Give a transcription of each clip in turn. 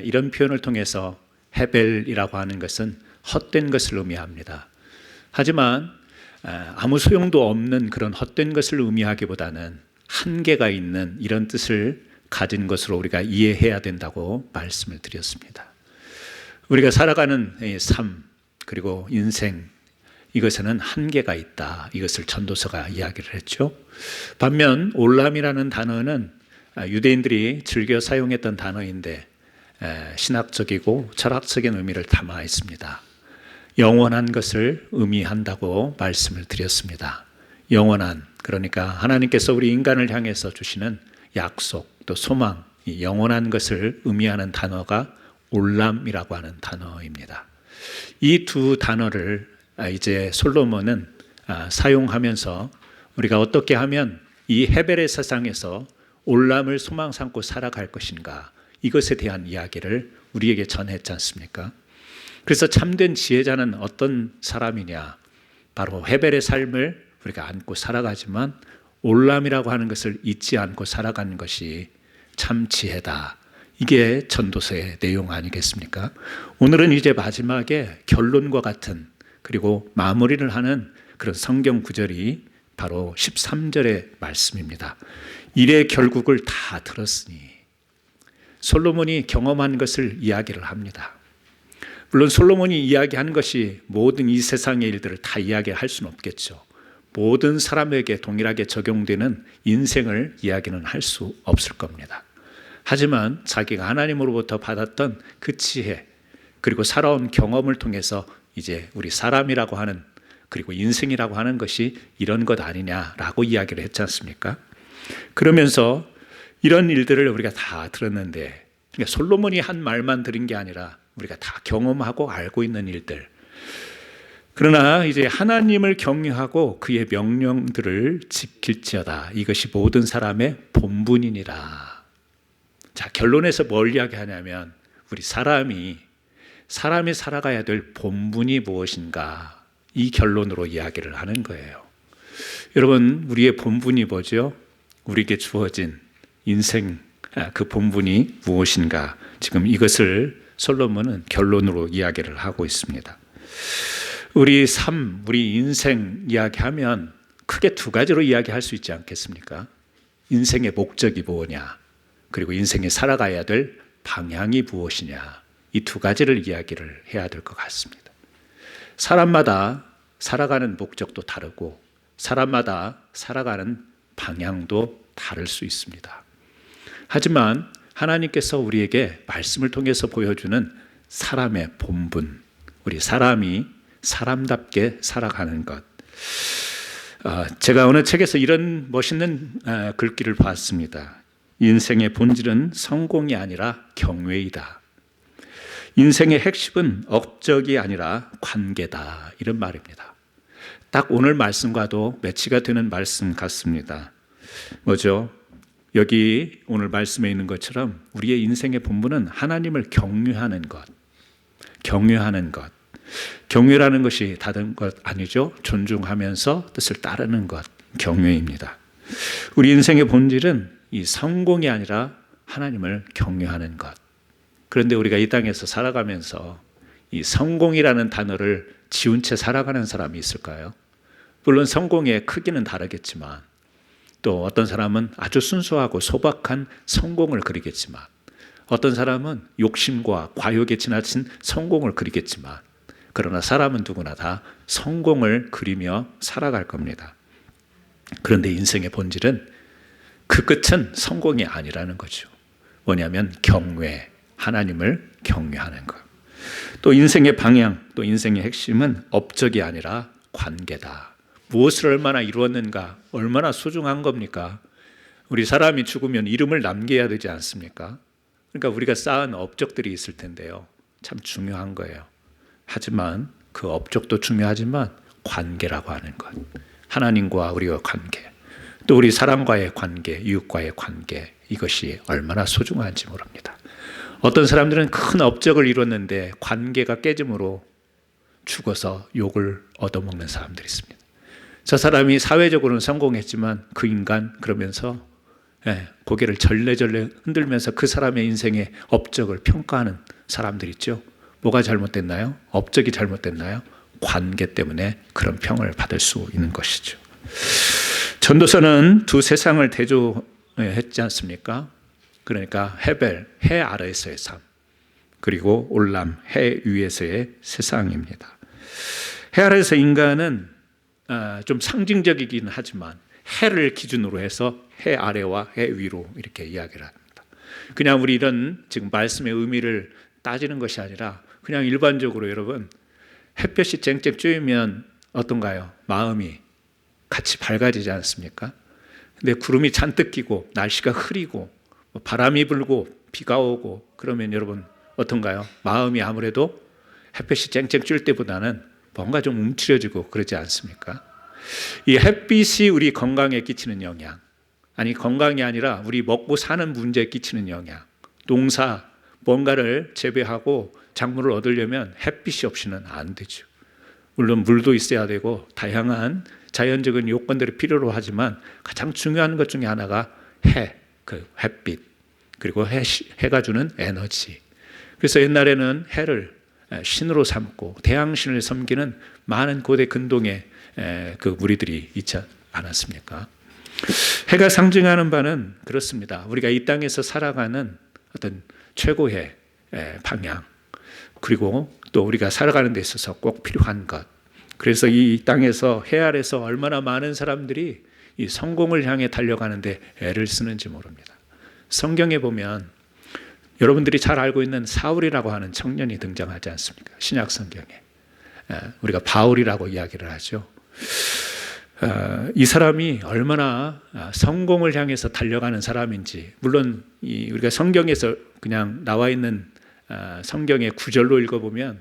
이런 표현을 통해서 헤벨이라고 하는 것은 헛된 것을 의미합니다. 하지만 아무 소용도 없는 그런 헛된 것을 의미하기보다는 한계가 있는 이런 뜻을 가진 것으로 우리가 이해해야 된다고 말씀을 드렸습니다. 우리가 살아가는 삶 그리고 인생, 이것에는 한계가 있다. 이것을 전도서가 이야기를 했죠. 반면 올람이라는 단어는 유대인들이 즐겨 사용했던 단어인데 신학적이고 철학적인 의미를 담아 있습니다. 영원한 것을 의미한다고 말씀을 드렸습니다. 영원한, 그러니까 하나님께서 우리 인간을 향해서 주시는 약속 또 소망, 이 영원한 것을 의미하는 단어가 올람이라고 하는 단어입니다. 이 두 단어를 이제 솔로몬은 사용하면서 우리가 어떻게 하면 이 헤벨의 세상에서 올람을 소망 삼고 살아갈 것인가, 이것에 대한 이야기를 우리에게 전했지 않습니까? 그래서 참된 지혜자는 어떤 사람이냐, 바로 헤벨의 삶을 우리가 안고 살아가지만 올람이라고 하는 것을 잊지 않고 살아가는 것이 참 지혜다. 이게 전도서의 내용 아니겠습니까? 오늘은 이제 마지막에 결론과 같은, 그리고 마무리를 하는 그런 성경 구절이 바로 13절의 말씀입니다. 일의 결국을 다 들었으니. 솔로몬이 경험한 것을 이야기를 합니다. 물론 솔로몬이 이야기한 것이 모든 이 세상의 일들을 다 이야기할 수는 없겠죠. 모든 사람에게 동일하게 적용되는 인생을 이야기는 할 수 없을 겁니다. 하지만 자기가 하나님으로부터 받았던 그 지혜, 그리고 살아온 경험을 통해서 이제 우리 사람이라고 하는, 그리고 인생이라고 하는 것이 이런 것 아니냐라고 이야기를 했지 않습니까? 그러면서 이런 일들을 우리가 다 들었는데, 그러니까 솔로몬이 한 말만 들은 게 아니라 우리가 다 경험하고 알고 있는 일들. 그러나 이제 하나님을 경외하고 그의 명령들을 지킬지어다. 이것이 모든 사람의 본분이니라. 자, 결론에서 뭘 이야기하냐면 우리 사람이 살아가야 될 본분이 무엇인가, 이 결론으로 이야기를 하는 거예요. 여러분, 우리의 본분이 뭐죠? 우리에게 주어진 인생, 그 본분이 무엇인가, 지금 이것을 솔로몬은 결론으로 이야기를 하고 있습니다. 우리 삶, 우리 인생 이야기하면 크게 두 가지로 이야기할 수 있지 않겠습니까? 인생의 목적이 뭐냐, 그리고 인생에 살아가야 될 방향이 무엇이냐, 이 두 가지를 이야기를 해야 될 것 같습니다. 사람마다 살아가는 목적도 다르고 사람마다 살아가는 방향도 다를 수 있습니다. 하지만 하나님께서 우리에게 말씀을 통해서 보여주는 사람의 본분, 우리 사람이 사람답게 살아가는 것. 제가 어느 책에서 이런 멋있는 글귀를 봤습니다. 인생의 본질은 성공이 아니라 경외이다. 인생의 핵심은 업적이 아니라 관계다. 이런 말입니다. 딱 오늘 말씀과도 매치가 되는 말씀 같습니다. 뭐죠? 여기 오늘 말씀에 있는 것처럼 우리의 인생의 본분은 하나님을 경외하는 것. 경외하는 것. 경외라는 것이 다른 것 아니죠. 존중하면서 뜻을 따르는 것. 경외입니다. 우리 인생의 본질은 이 성공이 아니라 하나님을 경외하는 것. 그런데 우리가 이 땅에서 살아가면서 이 성공이라는 단어를 지운 채 살아가는 사람이 있을까요? 물론 성공의 크기는 다르겠지만, 또 어떤 사람은 아주 순수하고 소박한 성공을 그리겠지만, 어떤 사람은 욕심과 과욕에 지나친 성공을 그리겠지만, 그러나 사람은 누구나 다 성공을 그리며 살아갈 겁니다. 그런데 인생의 본질은 그 끝은 성공이 아니라는 거죠. 뭐냐면 경외, 하나님을 경외하는 것. 또 인생의 방향, 또 인생의 핵심은 업적이 아니라 관계다. 무엇을 얼마나 이루었는가, 얼마나 소중한 겁니까? 우리 사람이 죽으면 이름을 남겨야 되지 않습니까? 그러니까 우리가 쌓은 업적들이 있을 텐데요. 참 중요한 거예요. 하지만 그 업적도 중요하지만 관계라고 하는 것, 하나님과 우리와 관계, 또 우리 사람과의 관계, 이웃과의 관계, 이것이 얼마나 소중한지 모릅니다. 어떤 사람들은 큰 업적을 이뤘는데 관계가 깨짐으로 죽어서 욕을 얻어먹는 사람들이 있습니다. 저 사람이 사회적으로는 성공했지만 그 인간 그러면서 고개를 절레절레 흔들면서 그 사람의 인생의 업적을 평가하는 사람들 있죠. 뭐가 잘못됐나요? 업적이 잘못됐나요? 관계 때문에 그런 평을 받을 수 있는 것이죠. 전도서는 두 세상을 대조했지 않습니까? 그러니까 헤벨, 해 아래에서의 삶, 그리고 올람, 해 위에서의 세상입니다. 해 아래에서 인간은 좀 상징적이긴 하지만 해를 기준으로 해서 해 아래와 해 위로 이렇게 이야기를 합니다. 그냥 우리 이런 지금 말씀의 의미를 따지는 것이 아니라 그냥 일반적으로 여러분 햇볕이 쨍쨍 쬐면 어떤가요? 마음이 같이 밝아지지 않습니까? 근데 구름이 잔뜩 끼고 날씨가 흐리고 바람이 불고 비가 오고 그러면 여러분 어떤가요? 마음이 아무래도 햇볕이 쨍쨍 쬐 때보다는 뭔가 좀 움츠려지고 그러지 않습니까? 이 햇빛이 우리 건강에 끼치는 영향, 아니 건강이 아니라 우리 먹고 사는 문제에 끼치는 영향, 농사 뭔가를 재배하고 작물을 얻으려면 햇빛이 없이는 안 되죠. 물론 물도 있어야 되고 다양한 자연적인 요건들이 필요로 하지만 가장 중요한 것 중에 하나가 그 햇빛, 그리고 해가 주는 에너지. 그래서 옛날에는 해를 신으로 삼고 태양신을 섬기는 많은 고대 근동의 그 무리들이 있지 않았습니까? 해가 상징하는 바는 그렇습니다. 우리가 이 땅에서 살아가는 어떤 최고의 방향, 그리고 또 우리가 살아가는 데 있어서 꼭 필요한 것. 그래서 이 땅에서 해 아래서 얼마나 많은 사람들이 이 성공을 향해 달려가는데 애를 쓰는지 모릅니다. 성경에 보면 여러분들이 잘 알고 있는 사울이라고 하는 청년이 등장하지 않습니까? 신약 성경에 우리가 바울이라고 이야기를 하죠. 이 사람이 얼마나 성공을 향해서 달려가는 사람인지, 물론 우리가 성경에서 그냥 나와 있는 성경의 구절로 읽어보면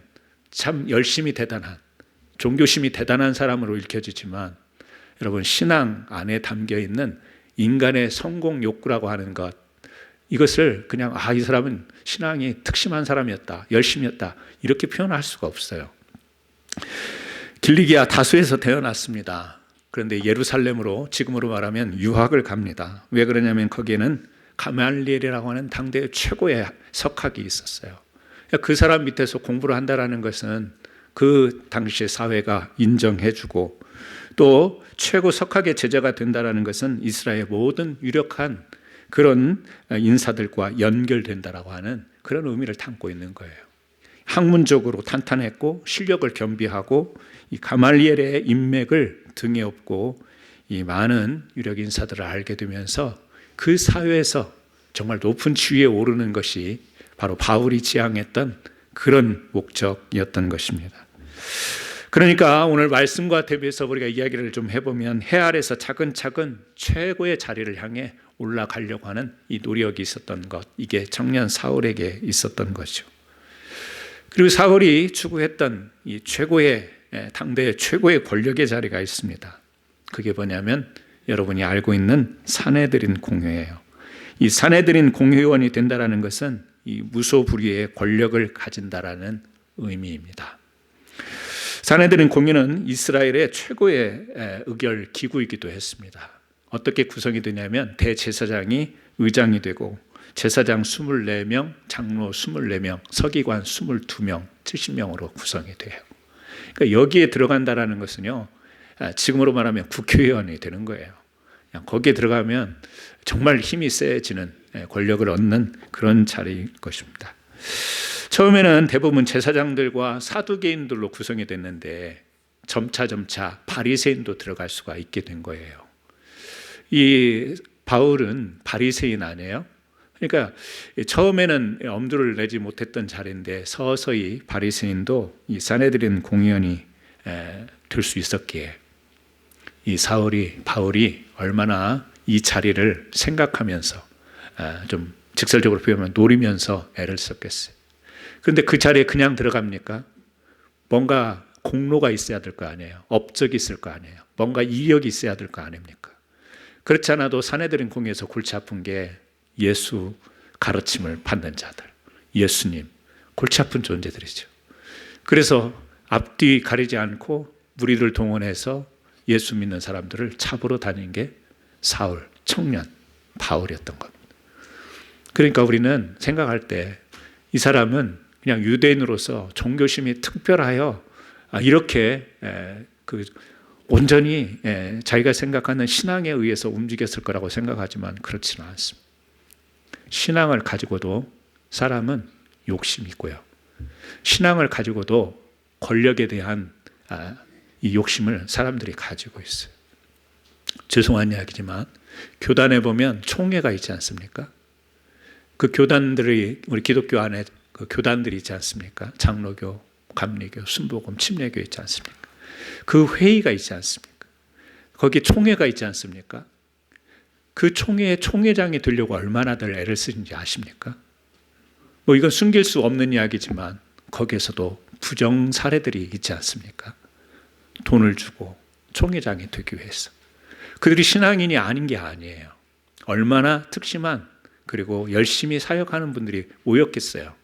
참 열심히 대단한, 종교심이 대단한 사람으로 읽혀지지만 여러분 신앙 안에 담겨 있는 인간의 성공 욕구라고 하는 것, 이것을 그냥 이 사람은 신앙이 특심한 사람이었다, 열심이었다 이렇게 표현할 수가 없어요. 길리기아 다수에서 태어났습니다. 그런데 예루살렘으로 지금으로 말하면 유학을 갑니다. 왜 그러냐면 거기에는 가말리엘이라고 하는 당대의 최고의 석학이 있었어요. 그 사람 밑에서 공부를 한다는 것은 그 당시의 사회가 인정해주고 또 최고 석학의 제자가 된다는 것은 이스라엘의 모든 유력한 그런 인사들과 연결된다라고 하는 그런 의미를 담고 있는 거예요. 학문적으로 탄탄했고 실력을 겸비하고 이 가말리엘의 인맥을 등에 업고 이 많은 유력 인사들을 알게 되면서 그 사회에서 정말 높은 지위에 오르는 것이 바로 바울이 지향했던 그런 목적이었던 것입니다. 그러니까 오늘 말씀과 대비해서 우리가 이야기를 좀 해보면 해 아래서 차근차근 최고의 자리를 향해 올라가려고 하는 이 노력이 있었던 것, 이게 청년 사울에게 있었던 거죠. 그리고 사울이 추구했던 이 최고의 당대의 최고의 권력의 자리가 있습니다. 그게 뭐냐면 여러분이 알고 있는 사내들인 공회예요. 이 사내들인 공회의원이 된다는 것은 이 무소불위의 권력을 가진다라는 의미입니다. 사내들인 공회는 이스라엘의 최고의 의결 기구이기도 했습니다. 어떻게 구성이 되냐면 대제사장이 의장이 되고 제사장 24명, 장로 24명, 서기관 22명, 70명으로 구성이 돼요. 그러니까 여기에 들어간다라는 것은요, 지금으로 말하면 국회의원이 되는 거예요. 그냥 거기에 들어가면 정말 힘이 세지는 권력을 얻는 그런 자리일 것입니다. 처음에는 대부분 제사장들과 사두개인들로 구성이 됐는데 점차 바리새인도 들어갈 수가 있게 된 거예요. 이 바울은 바리새인 아니에요? 그러니까 처음에는 엄두를 내지 못했던 자리인데 서서히 바리새인도 이 사내들인 공의원이 될 수 있었기에 이 바울이 얼마나 이 자리를 생각하면서 좀 직설적으로 표현하면 노리면서 애를 썼겠어요. 그런데 그 자리에 그냥 들어갑니까? 뭔가 공로가 있어야 될 거 아니에요. 업적이 있을 거 아니에요. 뭔가 이력이 있어야 될 거 아닙니까? 그렇지 않아도 사내들인 공회에서 골치 아픈 게 예수 가르침을 받는 자들, 예수님, 골치 아픈 존재들이죠. 그래서 앞뒤 가리지 않고 무리를 동원해서 예수 믿는 사람들을 잡으러 다닌 게 사울, 청년, 바울이었던 겁니다. 그러니까 우리는 생각할 때 이 사람은 그냥 유대인으로서 종교심이 특별하여 이렇게 온전히 자기가 생각하는 신앙에 의해서 움직였을 거라고 생각하지만 그렇지는 않습니다. 신앙을 가지고도 사람은 욕심이 있고요. 신앙을 가지고도 권력에 대한 이 욕심을 사람들이 가지고 있어요. 죄송한 이야기지만 교단에 보면 총회가 있지 않습니까? 그 교단들이 우리 기독교 안에 그 교단들이 있지 않습니까? 장로교, 감리교, 순복음, 침례교 있지 않습니까? 그 회의가 있지 않습니까? 거기 총회가 있지 않습니까? 그 총회의 총회장이 되려고 얼마나들 애를 쓰는지 아십니까? 뭐 이건 숨길 수 없는 이야기지만 거기에서도 부정 사례들이 있지 않습니까? 돈을 주고 총회장이 되기 위해서. 그들이 신앙인이 아닌 게 아니에요. 얼마나 특심한 그리고 열심히 사역하는 분들이 모였겠어요.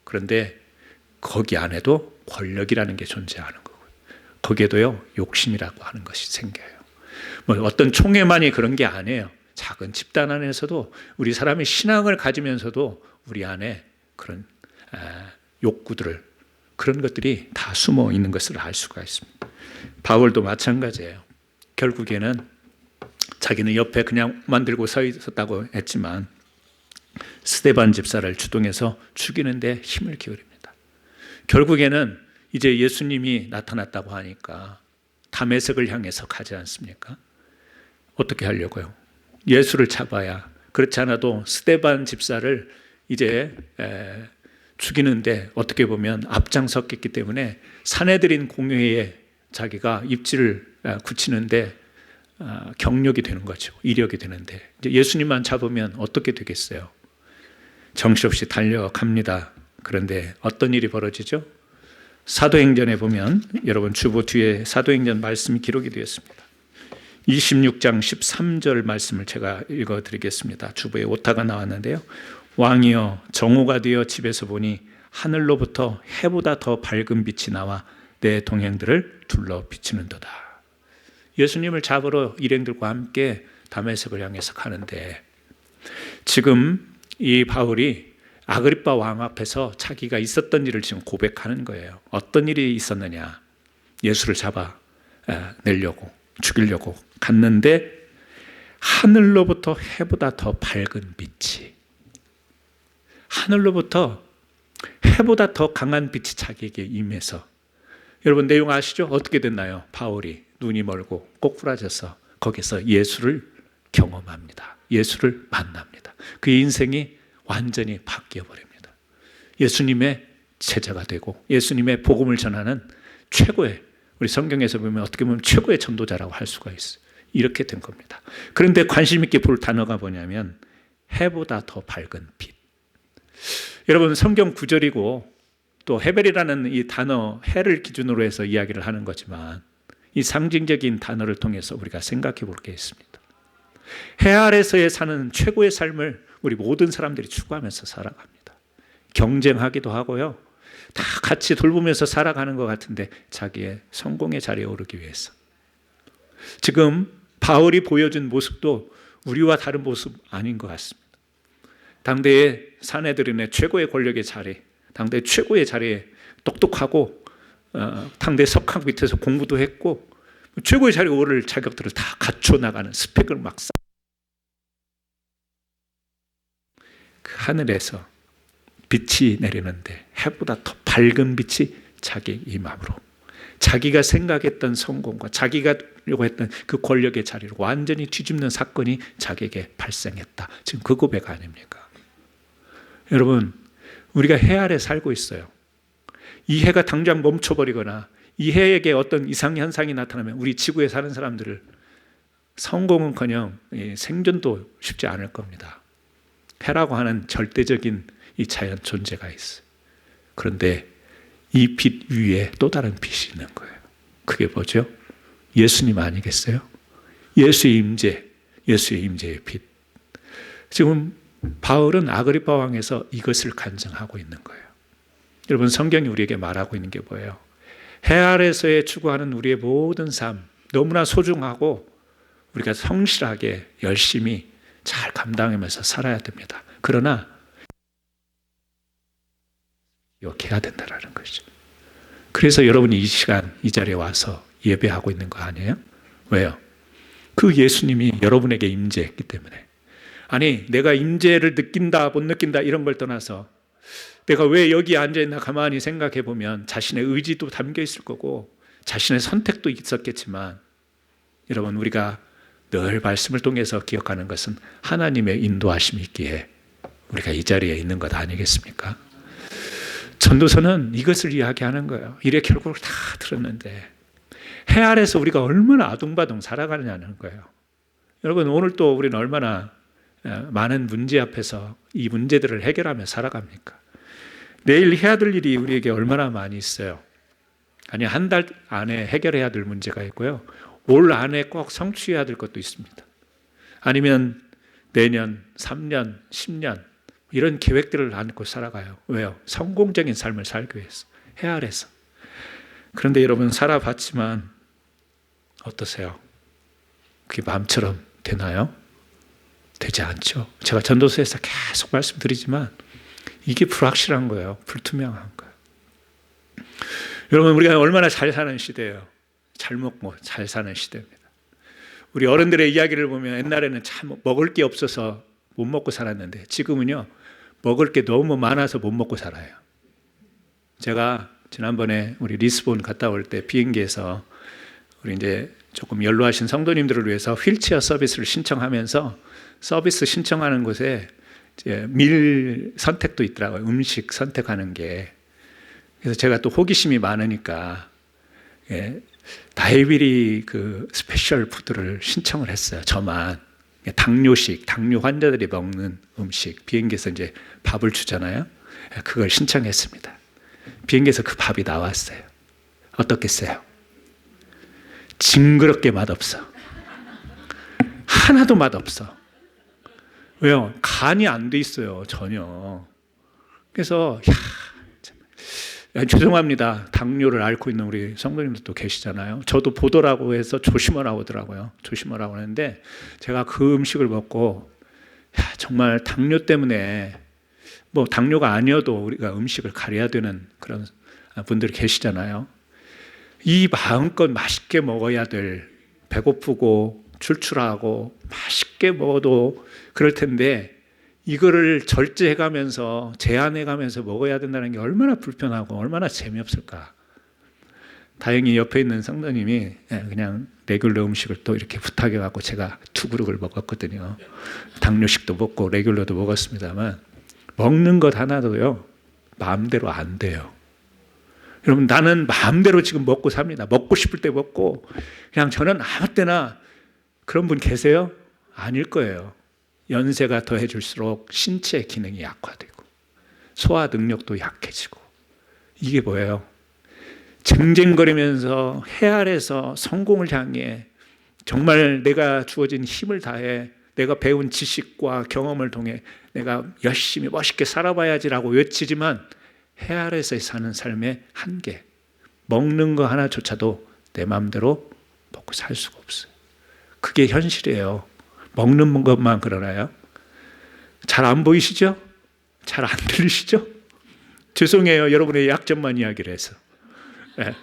그런데 거기 안에도 권력이라는 게 존재하는 거고요. 거기에도요 욕심이라고 하는 것이 생겨요. 뭐 어떤 총회만이 그런 게 아니에요. 작은 집단 안에서도 우리 사람이 신앙을 가지면서도 우리 안에 그런 욕구들을 그런 것들이 다 숨어 있는 것을 알 수가 있습니다. 바울도 마찬가지예요. 결국에는 자기는 옆에 그냥 만들고 서 있었다고 했지만 스데반 집사를 주동해서 죽이는데 힘을 기울입니다. 결국에는 이제 예수님이 나타났다고 하니까 다메섹을 향해서 가지 않습니까? 어떻게 하려고요? 예수를 잡아야, 그렇지 않아도 스데반 집사를 이제 죽이는데 어떻게 보면 앞장섰기 때문에 사내들인 공회에 자기가 입지를 굳히는데 경력이 되는 거죠. 이력이 되는데 이제 예수님만 잡으면 어떻게 되겠어요? 정신없이 달려갑니다. 그런데 어떤 일이 벌어지죠? 사도행전에 보면 여러분 주보 뒤에 사도행전 말씀이 기록이 되었습니다. 26장 13절 말씀을 제가 읽어드리겠습니다. 주보에 오타가 나왔는데요. 왕이여 정오가 되어 집에서 보니 하늘로부터 해보다 더 밝은 빛이 나와 내 동행들을 둘러 비치는도다. 예수님을 잡으러 일행들과 함께 다메섹을 향해서 가는데 지금 이 바울이 아그리빠 왕 앞에서 자기가 있었던 일을 지금 고백하는 거예요. 어떤 일이 있었느냐? 예수를 잡아 내려고 죽이려고 갔는데 하늘로부터 해보다 더 밝은 빛이, 하늘로부터 해보다 더 강한 빛이 자기에게 임해서, 여러분 내용 아시죠? 어떻게 됐나요? 바울이 눈이 멀고 꼬꾸라져서 거기서 예수를 경험합니다. 예수를 만납니다. 그의 인생이 완전히 바뀌어버립니다. 예수님의 제자가 되고 예수님의 복음을 전하는 최고의, 우리 성경에서 보면 어떻게 보면 최고의 전도자라고 할 수가 있어요. 이렇게 된 겁니다. 그런데 관심 있게 볼 단어가 뭐냐면 해보다 더 밝은 빛. 여러분 성경 구절이고 또 헤벨이라는 이 단어, 해를 기준으로 해서 이야기를 하는 거지만 이 상징적인 단어를 통해서 우리가 생각해 볼 게 있습니다. 해 아래서의 사는 최고의 삶을 우리 모든 사람들이 추구하면서 살아갑니다. 경쟁하기도 하고요. 다 같이 돌보면서 살아가는 것 같은데 자기의 성공의 자리에 오르기 위해서. 지금 바울이 보여준 모습도 우리와 다른 모습 아닌 것 같습니다. 당대의 사내들인의 최고의 권력의 자리, 당대 최고의 자리에 똑똑하고 당대 석학 밑에서 공부도 했고 최고의 자리에 오를 자격들을 다 갖춰 나가는 스펙을 막 쌓. 그 하늘에서 빛이 내리는데 해보다 더 밝은 빛이 자기 이마음으로, 자기가 생각했던 성공과 자기가 하려고 했던 그 권력의 자리를 완전히 뒤집는 사건이 자기에게 발생했다. 지금 그 고백 아닙니까? 여러분, 우리가 해 아래 살고 있어요. 이 해가 당장 멈춰버리거나 이 해에게 어떤 이상현상이 나타나면 우리 지구에 사는 사람들을 성공은커녕 생존도 쉽지 않을 겁니다. 해라고 하는 절대적인 이 자연 존재가 있어요. 그런데 이 빛 위에 또 다른 빛이 있는 거예요. 그게 뭐죠? 예수님 아니겠어요? 예수의 임재, 예수의 임재의 빛. 지금 바울은 아그리파 왕에서 이것을 간증하고 있는 거예요. 여러분 성경이 우리에게 말하고 있는 게 뭐예요? 해 아래서의 추구하는 우리의 모든 삶 너무나 소중하고 우리가 성실하게 열심히 잘 감당하면서 살아야 됩니다. 그러나 이렇게 해야 된다는 거죠. 그래서 여러분이 이 시간 이 자리에 와서 예배하고 있는 거 아니에요? 왜요? 그 예수님이 여러분에게 임재했기 때문에. 아니, 내가 임재를 느낀다 못 느낀다 이런 걸 떠나서 내가 왜 여기 앉아있나 가만히 생각해 보면 자신의 의지도 담겨 있을 거고 자신의 선택도 있었겠지만, 여러분, 우리가 늘 말씀을 통해서 기억하는 것은 하나님의 인도하심이 있기에 우리가 이 자리에 있는 것 아니겠습니까? 전도서는 이것을 이야기하는 거예요. 이래 결국을 다 들었는데 해 아래서 우리가 얼마나 아둥바둥 살아가느냐는 거예요. 여러분, 오늘 또 우리는 얼마나 많은 문제 앞에서 이 문제들을 해결하며 살아갑니까? 내일 해야 될 일이 우리에게 얼마나 많이 있어요. 아니, 한 달 안에 해결해야 될 문제가 있고요, 올 안에 꼭 성취해야 될 것도 있습니다. 아니면 내년, 3년, 10년 이런 계획들을 안고 살아가요. 왜요? 성공적인 삶을 살기 위해서, 해 아래서. 그런데 여러분, 살아봤지만 어떠세요? 그게 마음처럼 되나요? 되지 않죠. 제가 전도서에서 계속 말씀드리지만 이게 불확실한 거예요. 불투명한 거예요. 여러분, 우리가 얼마나 잘 사는 시대예요. 잘 먹고 잘 사는 시대입니다. 우리 어른들의 이야기를 보면 옛날에는 참 먹을 게 없어서 못 먹고 살았는데 지금은요, 먹을 게 너무 많아서 못 먹고 살아요. 제가 지난번에 우리 리스본 갔다 올 때 비행기에서 우리 이제 조금 연로하신 성도님들을 위해서 휠체어 서비스를 신청하면서 서비스 신청하는 곳에 이제 밀 선택도 있더라고요. 음식 선택하는 게. 그래서 제가 또 호기심이 많으니까 다이비리 그 스페셜 푸드를 신청을 했어요. 저만. 당뇨식, 당뇨 환자들이 먹는 음식, 비행기에서 이제 밥을 주잖아요. 그걸 신청했습니다. 비행기에서 그 밥이 나왔어요. 어떻겠어요? 징그럽게 맛없어. 하나도 맛없어. 왜요? 간이 안 돼 있어요, 전혀. 그래서 죄송합니다. 당뇨를 앓고 있는 우리 성도님들도 계시잖아요. 저도 보더라고 해서 조심하라고 하더라고요. 조심하라고 하는데 제가 그 음식을 먹고 정말 당뇨 때문에, 뭐 당뇨가 아니어도 우리가 음식을 가려야 되는 그런 분들이 계시잖아요. 이 마음껏 맛있게 먹어야 될, 배고프고 출출하고 맛있게 먹어도 그럴 텐데 이거를 절제해가면서 제한해가면서 먹어야 된다는 게 얼마나 불편하고 얼마나 재미없을까. 다행히 옆에 있는 성도님이 그냥 레귤러 음식을 또 이렇게 부탁해갖고 제가 2그릇을 먹었거든요. 당뇨식도 먹고 레귤러도 먹었습니다만 먹는 것 하나도요 마음대로 안 돼요. 여러분, 나는 마음대로 지금 먹고 삽니다. 먹고 싶을 때 먹고, 그냥 저는 아무 때나. 그런 분 계세요? 아닐 거예요. 연세가 더해질수록 신체 기능이 약화되고 소화 능력도 약해지고, 이게 뭐예요? 쟁쟁거리면서 해 아래서 성공을 향해 정말 내가 주어진 힘을 다해 내가 배운 지식과 경험을 통해 내가 열심히 멋있게 살아봐야지라고 외치지만 해 아래서 사는 삶의 한계, 먹는 거 하나조차도 내 마음대로 먹고 살 수가 없어요. 그게 현실이에요. 먹는 것만 그러나요? 잘 안 보이시죠? 잘 안 들리시죠? 죄송해요. 여러분의 약점만 이야기를 해서.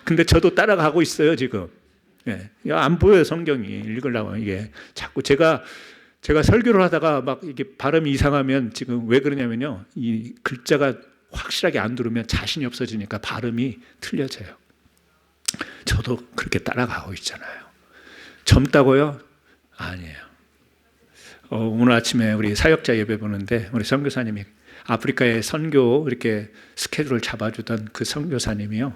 근데 저도 따라가고 있어요, 지금. 안 보여요, 성경이. 읽으려고. 이게 자꾸 제가 설교를 하다가 막 이게 발음이 이상하면 지금 왜 그러냐면요, 이 글자가 확실하게 안 들으면 자신이 없어지니까 발음이 틀려져요. 저도 그렇게 따라가고 있잖아요. 젊다고요? 아니에요. 오늘 아침에 우리 사역자 예배 보는데 우리 선교사님이 아프리카에 선교 이렇게 스케줄을 잡아주던 그 선교사님이요,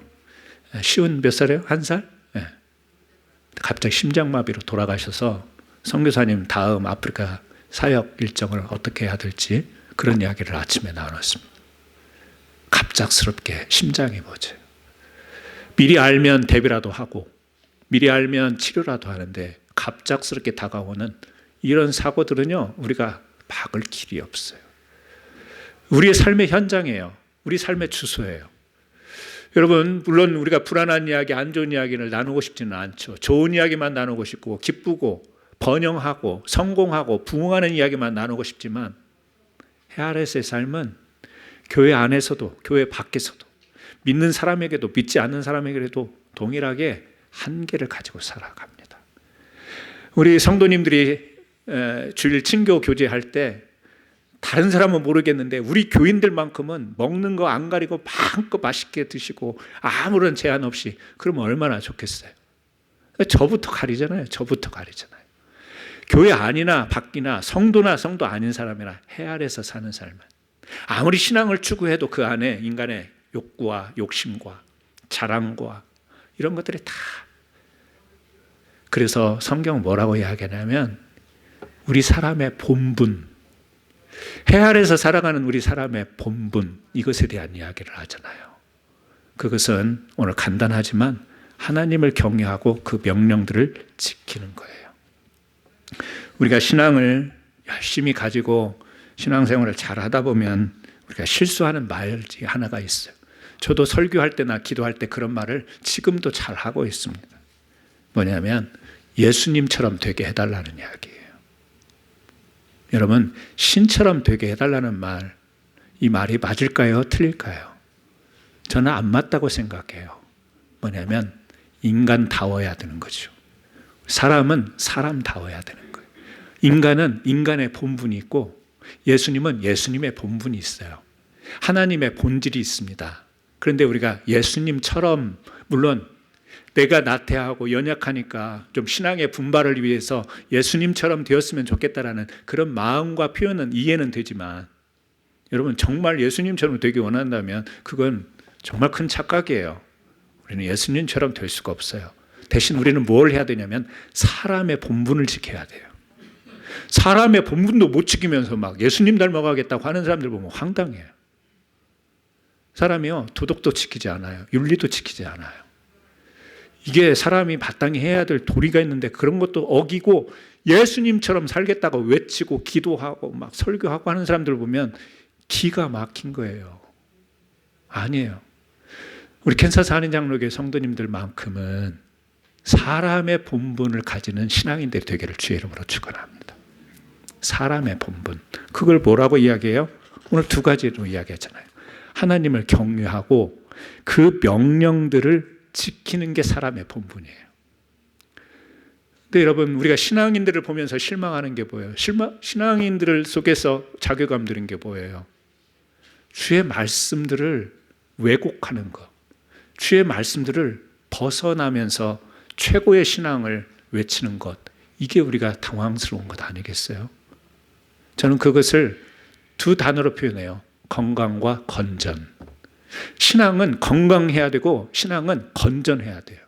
쉬운 몇 살이에요? 1살? 네. 갑자기 심장마비로 돌아가셔서 선교사님 다음 아프리카 사역 일정을 어떻게 해야 될지 그런 이야기를 아침에 나눴습니다. 갑작스럽게 심장이 멎어요. 미리 알면 대비라도 하고 미리 알면 치료라도 하는데 갑작스럽게 다가오는 이런 사고들은요, 우리가 막을 길이 없어요. 우리의 삶의 현장이에요. 우리 삶의 주소예요. 여러분, 물론 우리가 불안한 이야기, 안 좋은 이야기를 나누고 싶지는 않죠. 좋은 이야기만 나누고 싶고 기쁘고 번영하고 성공하고 부흥하는 이야기만 나누고 싶지만 해 아래서의 삶은 교회 안에서도 교회 밖에서도 믿는 사람에게도 믿지 않는 사람에게도 동일하게 한계를 가지고 살아갑니다. 우리 성도님들이 주일 친교 교제할 때 다른 사람은 모르겠는데 우리 교인들만큼은 먹는 거 안 가리고 마음껏 맛있게 드시고 아무런 제한 없이 그러면 얼마나 좋겠어요. 저부터 가리잖아요. 교회 안이나 밖이나 성도나 성도 아닌 사람이나 해 아래서 사는 삶은 아무리 신앙을 추구해도 그 안에 인간의 욕구와 욕심과 자랑과 이런 것들이 다, 그래서 성경은 뭐라고 이야기하냐면 우리 사람의 본분, 해 아래서 살아가는 우리 사람의 본분, 이것에 대한 이야기를 하잖아요. 그것은 오늘 간단하지만 하나님을 경외하고 그 명령들을 지키는 거예요. 우리가 신앙을 열심히 가지고 신앙생활을 잘 하다 보면 우리가 실수하는 말 중에 하나가 있어요. 저도 설교할 때나 기도할 때 그런 말을 지금도 잘 하고 있습니다. 뭐냐면 예수님처럼 되게 해달라는 이야기예요. 여러분, 신처럼 되게 해달라는 말, 이 말이 맞을까요? 틀릴까요? 저는 안 맞다고 생각해요. 뭐냐면 인간다워야 되는 거죠. 사람은 사람다워야 되는 거예요. 인간은 인간의 본분이 있고 예수님은 예수님의 본분이 있어요. 하나님의 본질이 있습니다. 그런데 우리가 예수님처럼, 물론 내가 나태하고 연약하니까 좀 신앙의 분발을 위해서 예수님처럼 되었으면 좋겠다라는 그런 마음과 표현은 이해는 되지만, 여러분 정말 예수님처럼 되기 원한다면 그건 정말 큰 착각이에요. 우리는 예수님처럼 될 수가 없어요. 대신 우리는 뭘 해야 되냐면 사람의 본분을 지켜야 돼요. 사람의 본분도 못 지키면서 막 예수님 닮아가겠다고 하는 사람들 보면 황당해요. 사람이요, 도덕도 지키지 않아요. 윤리도 지키지 않아요. 이게 사람이 마땅히 해야 될 도리가 있는데 그런 것도 어기고 예수님처럼 살겠다고 외치고 기도하고 막 설교하고 하는 사람들 보면 기가 막힌 거예요. 아니에요. 우리 캔사스 한인장로교회 성도님들만큼은 사람의 본분을 가지는 신앙인들이 되기를 주의 이름으로 축원합니다. 사람의 본분, 그걸 뭐라고 이야기해요? 오늘 두 가지로 이야기했잖아요. 하나님을 경외하고 그 명령들을 지키는 게 사람의 본분이에요. 근데 여러분, 우리가 신앙인들을 보면서 실망하는 게 뭐예요? 신앙인들 속에서 자괴감 드는 게 뭐예요? 주의 말씀들을 왜곡하는 것, 주의 말씀들을 벗어나면서 최고의 신앙을 외치는 것, 이게 우리가 당황스러운 것 아니겠어요? 저는 그것을 두 단어로 표현해요. 건강과 건전. 신앙은 건강해야 되고 신앙은 건전해야 돼요.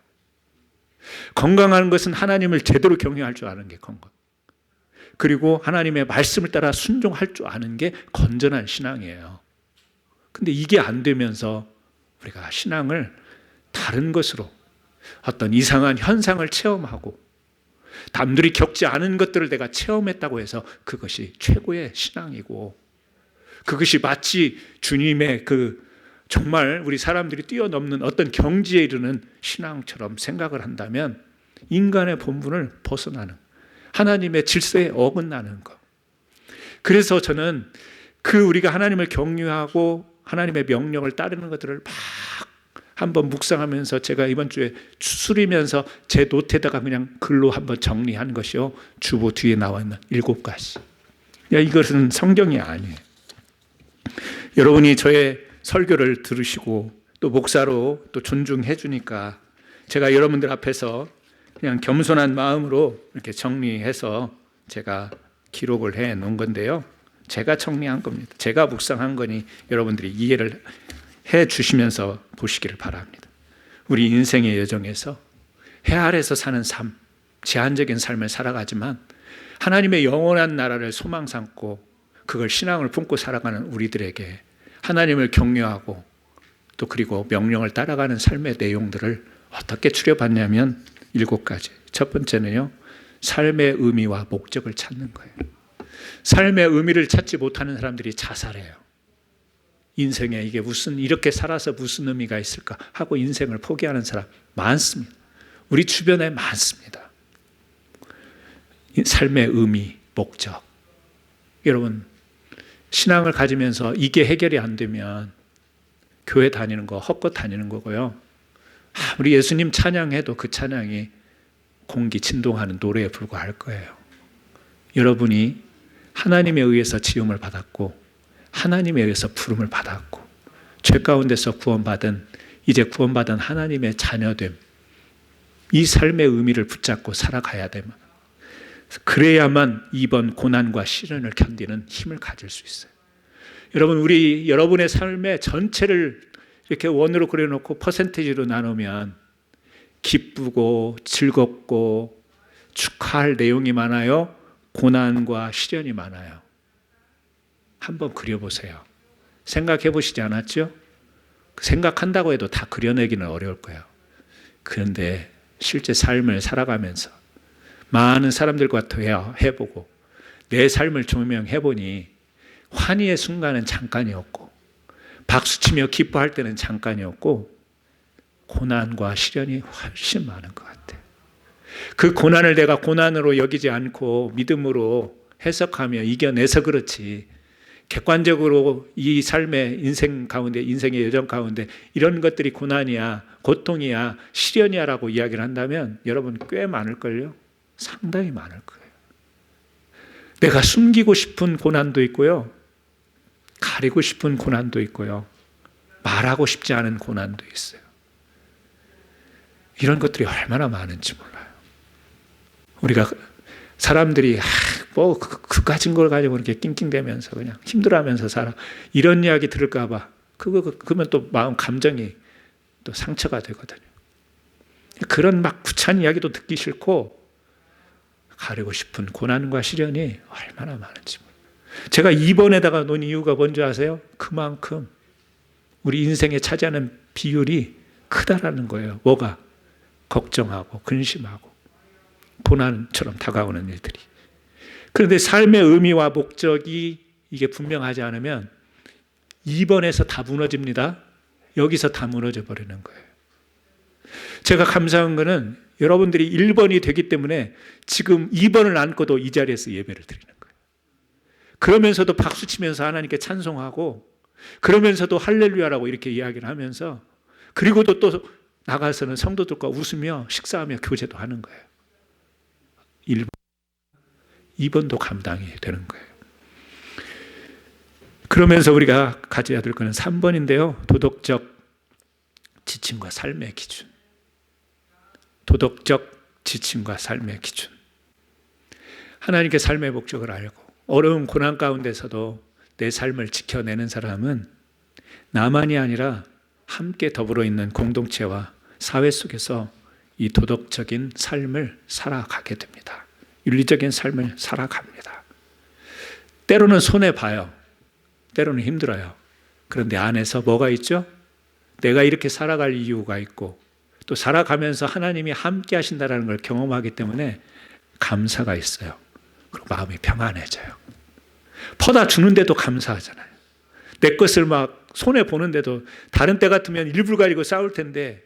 건강한 것은 하나님을 제대로 경외할 줄 아는 게 건강. 그리고 하나님의 말씀을 따라 순종할 줄 아는 게 건전한 신앙이에요. 근데 이게 안 되면서 우리가 신앙을 다른 것으로 어떤 이상한 현상을 체험하고 남들이 겪지 않은 것들을 내가 체험했다고 해서 그것이 최고의 신앙이고, 그것이 마치 주님의 그 정말 우리 사람들이 뛰어넘는 어떤 경지에 이르는 신앙처럼 생각을 한다면 인간의 본분을 벗어나는, 하나님의 질서에 어긋나는 것. 그래서 저는 우리가 하나님을 경외하고 하나님의 명령을 따르는 것들을 막 한번 묵상하면서, 제가 이번 주에 추스리면서 제 노트에다가 그냥 글로 한번 정리한 것이요, 주보 뒤에 나와 있는 7가지. 이것은 성경이 아니에요. 여러분이 저의 설교를 들으시고 또 목사로 또 존중해 주니까 제가 여러분들 앞에서 그냥 겸손한 마음으로 이렇게 정리해서 제가 기록을 해 놓은 건데요, 제가 정리한 겁니다. 제가 묵상한 거니 여러분들이 이해를 해 주시면서 보시기를 바랍니다. 우리 인생의 여정에서 해 아래서 사는 삶, 제한적인 삶을 살아가지만 하나님의 영원한 나라를 소망 삼고 그걸 신앙을 품고 살아가는 우리들에게 하나님을 경외하고 또 그리고 명령을 따라가는 삶의 내용들을 어떻게 추려봤냐면 7가지. 첫 번째는요, 삶의 의미와 목적을 찾는 거예요. 삶의 의미를 찾지 못하는 사람들이 자살해요. 인생에 이게 이렇게 살아서 무슨 의미가 있을까 하고 인생을 포기하는 사람 많습니다. 우리 주변에 많습니다. 삶의 의미, 목적. 여러분, 신앙을 가지면서 이게 해결이 안 되면 교회 다니는 거 헛것 다니는 거고요. 우리 예수님 찬양해도 그 찬양이 공기 진동하는 노래에 불과할 거예요. 여러분이 하나님에 의해서 지음을 받았고 하나님에 의해서 부름을 받았고 죄 가운데서 이제 구원받은 하나님의 자녀됨, 이 삶의 의미를 붙잡고 살아가야 되면, 그래야만 이번 고난과 시련을 견디는 힘을 가질 수 있어요. 여러분, 여러분의 삶의 전체를 이렇게 원으로 그려놓고 퍼센티지로 나누면 기쁘고 즐겁고 축하할 내용이 많아요? 고난과 시련이 많아요? 한번 그려보세요. 생각해 보시지 않았죠? 생각한다고 해도 다 그려내기는 어려울 거예요. 그런데 실제 삶을 살아가면서 많은 사람들과 대화해보고 내 삶을 조명해보니 환희의 순간은 잠깐이었고 박수치며 기뻐할 때는 잠깐이었고 고난과 시련이 훨씬 많은 것 같아요. 그 고난을 내가 고난으로 여기지 않고 믿음으로 해석하며 이겨내서 그렇지, 객관적으로 이 삶의 인생 가운데, 인생의 여정 가운데 이런 것들이 고난이야, 고통이야, 시련이야 라고 이야기를 한다면 여러분 꽤 많을걸요? 상당히 많을 거예요. 내가 숨기고 싶은 고난도 있고요, 가리고 싶은 고난도 있고요, 말하고 싶지 않은 고난도 있어요. 이런 것들이 얼마나 많은지 몰라요. 우리가 사람들이 그 가진 걸 가지고 이렇게 낑낑대면서 그냥 힘들어하면서 살아, 이런 이야기 들을까 봐 그러면 또 마음 감정이 또 상처가 되거든요. 그런 막 구찬 이야기도 듣기 싫고 가리고 싶은 고난과 시련이 얼마나 많은지 몰라요. 제가 2번에다가 놓은 이유가 뭔지 아세요? 그만큼 우리 인생에 차지하는 비율이 크다라는 거예요. 뭐가? 걱정하고 근심하고 고난처럼 다가오는 일들이. 그런데 삶의 의미와 목적이 이게 분명하지 않으면 2번에서 다 무너집니다. 여기서 다 무너져 버리는 거예요. 제가 감사한 거는 여러분들이 1번이 되기 때문에 지금 2번을 안고도 이 자리에서 예배를 드리는 거예요. 그러면서도 박수치면서 하나님께 찬송하고, 그러면서도 할렐루야라고 이렇게 이야기를 하면서, 그리고도 또 나가서는 성도들과 웃으며 식사하며 교제도 하는 거예요. 1번, 2번도 감당이 되는 거예요. 그러면서 우리가 가져야 될 것은 3번인데요. 도덕적 지침과 삶의 기준. 도덕적 지침과 삶의 기준. 하나님께 삶의 목적을 알고 어려운 고난 가운데서도 내 삶을 지켜내는 사람은 나만이 아니라 함께 더불어 있는 공동체와 사회 속에서 이 도덕적인 삶을 살아가게 됩니다. 윤리적인 삶을 살아갑니다. 때로는 손해봐요. 때로는 힘들어요. 그런데 안에서 뭐가 있죠? 내가 이렇게 살아갈 이유가 있고 또 살아가면서 하나님이 함께 하신다는 걸 경험하기 때문에 감사가 있어요. 그리고 마음이 평안해져요. 퍼다 주는데도 감사하잖아요. 내 것을 막 손해보는데도, 다른 때 같으면 일불 가지고 싸울 텐데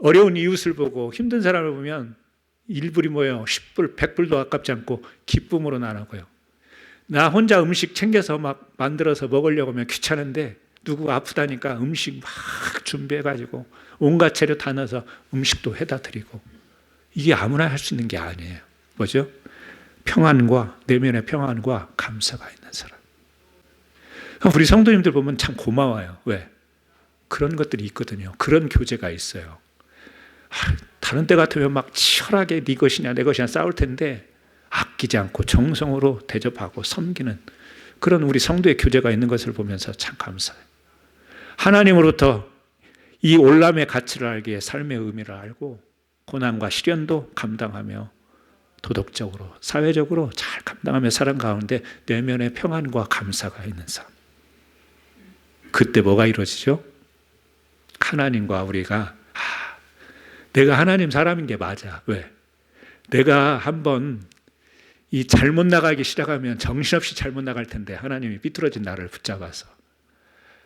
어려운 이웃을 보고 힘든 사람을 보면 일불이 뭐예요? 10불, 100불도 아깝지 않고 기쁨으로 나누고요. 나 혼자 음식 챙겨서 막 만들어서 먹으려고 하면 귀찮은데 누구가 아프다니까 음식 막 준비해가지고 온갖 재료 다 넣어서 음식도 해다 드리고, 이게 아무나 할 수 있는 게 아니에요. 뭐죠? 평안과, 내면의 평안과 감사가 있는 사람. 우리 성도님들 보면 참 고마워요. 왜? 그런 것들이 있거든요. 그런 교제가 있어요. 다른 때 같으면 막 치열하게 네 것이냐 내 것이냐 싸울 텐데 아끼지 않고 정성으로 대접하고 섬기는 그런 우리 성도의 교제가 있는 것을 보면서 참 감사해요. 하나님으로부터 이 올람의 가치를 알기에 삶의 의미를 알고 고난과 시련도 감당하며 도덕적으로, 사회적으로 잘 감당하며 살아가는 가운데 내면의 평안과 감사가 있는 삶. 그때 뭐가 이루어지죠? 하나님과 우리가 내가 하나님 사람인 게 맞아. 왜? 내가 한번 이 잘못 나가기 시작하면 정신없이 잘못 나갈 텐데 하나님이 삐뚤어진 나를 붙잡아서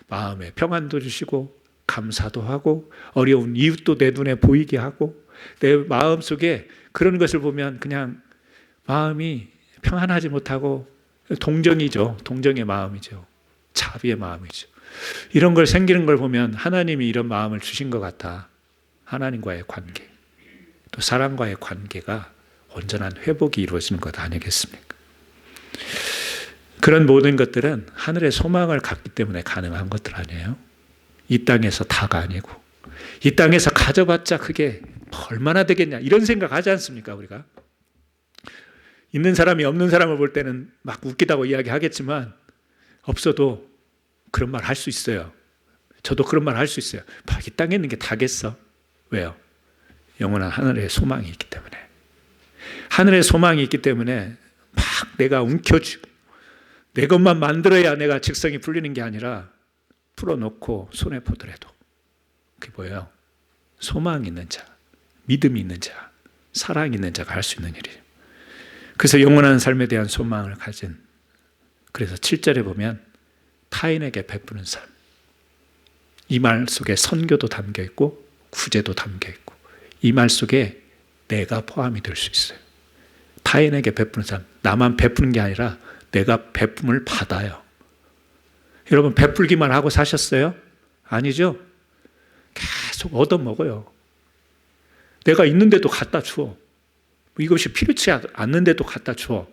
마음에 평안도 주시고 감사도 하고 어려운 이웃도 내 눈에 보이게 하고 내 마음속에 그런 것을 보면 그냥 마음이 평안하지 못하고 동정이죠. 동정의 마음이죠. 자비의 마음이죠. 이런 걸 생기는 걸 보면 하나님이 이런 마음을 주신 것 같아. 하나님과의 관계, 또 사람과의 관계가 온전한 회복이 이루어지는 것 아니겠습니까? 그런 모든 것들은 하늘의 소망을 갖기 때문에 가능한 것들 아니에요? 이 땅에서 다가 아니고 이 땅에서 가져봤자 그게 얼마나 되겠냐 이런 생각 하지 않습니까? 우리가 있는 사람이 없는 사람을 볼 때는 막 웃기다고 이야기하겠지만 없어도 그런 말 할 수 있어요. 저도 그런 말 할 수 있어요. 이 땅에 있는 게 다겠어. 왜요? 영원한 하늘의 소망이 있기 때문에. 하늘의 소망이 있기 때문에 막 내가 움켜쥐고 내 것만 만들어야 내가 직성이 풀리는 게 아니라 풀어놓고 손에 보더라도 그게 뭐예요? 소망이 있는 자, 믿음이 있는 자, 사랑이 있는 자가 할 수 있는 일이에요. 그래서 영원한 삶에 대한 소망을 가진, 그래서 7절에 보면 타인에게 베푸는 삶, 이 말 속에 선교도 담겨 있고 구제도 담겨 있고 이 말 속에 내가 포함이 될 수 있어요. 타인에게 베푸는 삶, 나만 베푸는 게 아니라 내가 베품을 받아요. 여러분 베풀기만 하고 사셨어요? 아니죠? 계속 얻어먹어요. 내가 있는데도 갖다 줘. 이것이 필요치 않는데도 갖다 줘.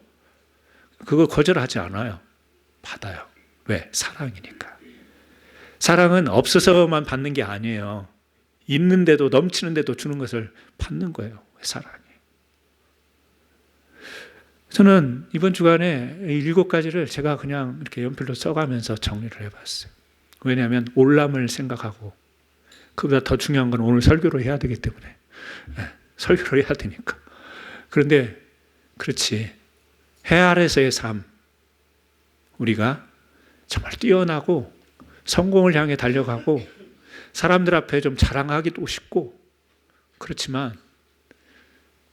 그거 거절하지 않아요. 받아요. 왜? 사랑이니까. 사랑은 없어서만 받는 게 아니에요. 있는데도 넘치는데도 주는 것을 받는 거예요. 사랑이. 저는 이번 주간에 7가지를 제가 그냥 이렇게 연필로 써가면서 정리를 해봤어요. 왜냐하면 올람을 생각하고 그보다 더 중요한 건 오늘 설교를 해야 되기 때문에 설교를 해야 되니까. 그런데 그렇지, 해 아래서의 삶, 우리가 정말 뛰어나고 성공을 향해 달려가고 사람들 앞에 좀 자랑하기도 쉽고 그렇지만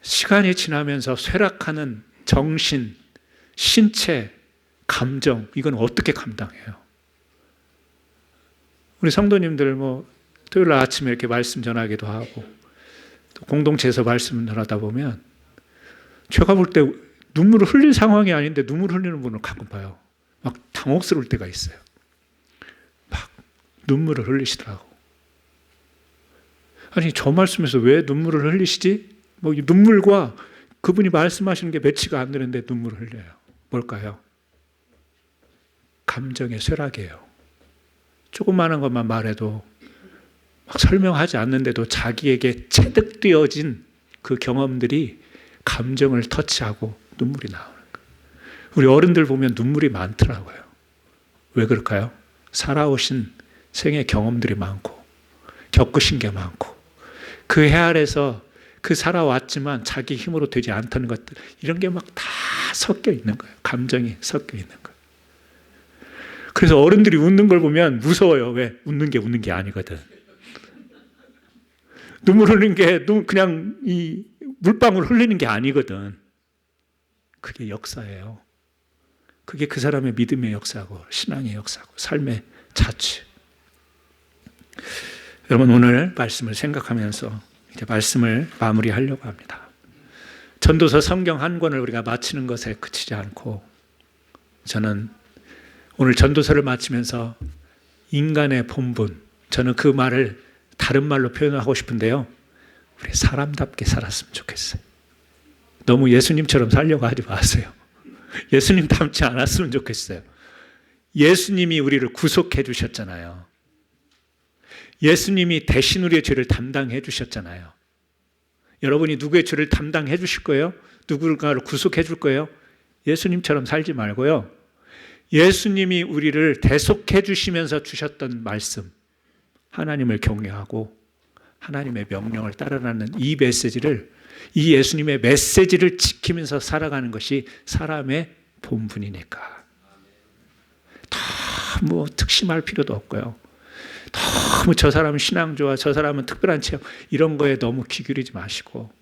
시간이 지나면서 쇠락하는 정신, 신체, 감정, 이건 어떻게 감당해요? 우리 성도님들 토요일 날 아침에 이렇게 말씀 전하기도 하고 또 공동체에서 말씀 전하다 보면 제가 볼 때 눈물을 흘릴 상황이 아닌데 눈물을 흘리는 분을 가끔 봐요. 막 당혹스러울 때가 있어요. 막 눈물을 흘리시더라고. 아니 저 말씀에서 왜 눈물을 흘리시지? 눈물과 그분이 말씀하시는 게 매치가 안 되는데 눈물을 흘려요. 뭘까요? 감정의 쇠락이에요. 조그마한 것만 말해도 막 설명하지 않는데도 자기에게 체득되어진 그 경험들이 감정을 터치하고 눈물이 나오는 거예요. 우리 어른들 보면 눈물이 많더라고요. 왜 그럴까요? 살아오신 생애 경험들이 많고 겪으신 게 많고 그 해 아래서 그 살아왔지만 자기 힘으로 되지 않다는 것들, 이런 게 막 다 섞여 있는 거예요. 감정이 섞여 있는 거예요. 그래서 어른들이 웃는 걸 보면 무서워요. 왜? 웃는 게 아니거든. 눈물 흘리는 게 그냥 이 물방울 흘리는 게 아니거든. 그게 역사예요. 그게 그 사람의 믿음의 역사고 신앙의 역사고 삶의 자취. 여러분 오늘 말씀을 생각하면서 이제 말씀을 마무리하려고 합니다. 전도서 성경 한 권을 우리가 마치는 것에 그치지 않고 저는 오늘 전도서를 마치면서 인간의 본분, 저는 그 말을 다른 말로 표현하고 싶은데요. 우리 사람답게 살았으면 좋겠어요. 너무 예수님처럼 살려고 하지 마세요. 예수님 닮지 않았으면 좋겠어요. 예수님이 우리를 구속해 주셨잖아요. 예수님이 대신 우리의 죄를 담당해 주셨잖아요. 여러분이 누구의 죄를 담당해 주실 거예요? 누군가를 구속해 줄 거예요? 예수님처럼 살지 말고요. 예수님이 우리를 대속해 주시면서 주셨던 말씀, 하나님을 경외하고 하나님의 명령을 따르라는 이 메시지를, 이 예수님의 메시지를 지키면서 살아가는 것이 사람의 본분이니까. 너무 특심할 필요도 없고요. 너무 저 사람은 신앙 좋아, 저 사람은 특별한 체험, 이런 거에 너무 귀 기울이지 마시고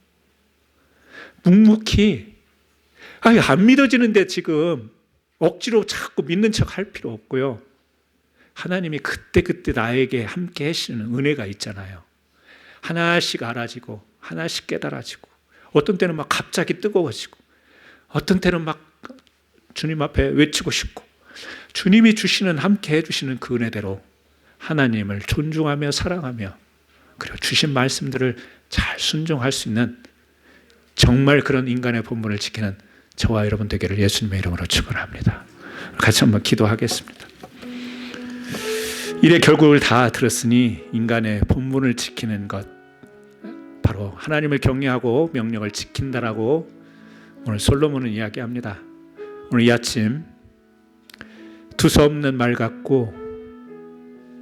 묵묵히, 안 믿어지는데 지금 억지로 자꾸 믿는 척 할 필요 없고요. 하나님이 그때그때 나에게 함께 하시는 은혜가 있잖아요. 하나씩 알아지고 하나씩 깨달아지고 어떤 때는 막 갑자기 뜨거워지고 어떤 때는 막 주님 앞에 외치고 싶고, 주님이 주시는, 함께 해주시는 그 은혜대로 하나님을 존중하며 사랑하며, 그리고 주신 말씀들을 잘 순종할 수 있는 정말 그런 인간의 본분을 지키는 저와 여러분 되기를 예수님의 이름으로 축원합니다. 같이 한번 기도하겠습니다. 이래 결국을 다 들었으니 인간의 본분을 지키는 것, 바로 하나님을 경외하고 명령을 지킨다라고 오늘 솔로몬은 이야기합니다. 오늘 이 아침 두서없는 말 같고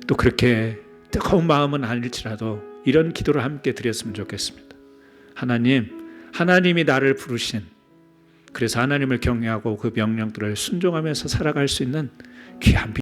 또 그렇게 뜨거운 마음은 아닐지라도 이런 기도를 함께 드렸으면 좋겠습니다. 하나님이 나를 부르신, 그래서 하나님을 경외하고 그 명령들을 순종하면서 살아갈 수 있는 귀한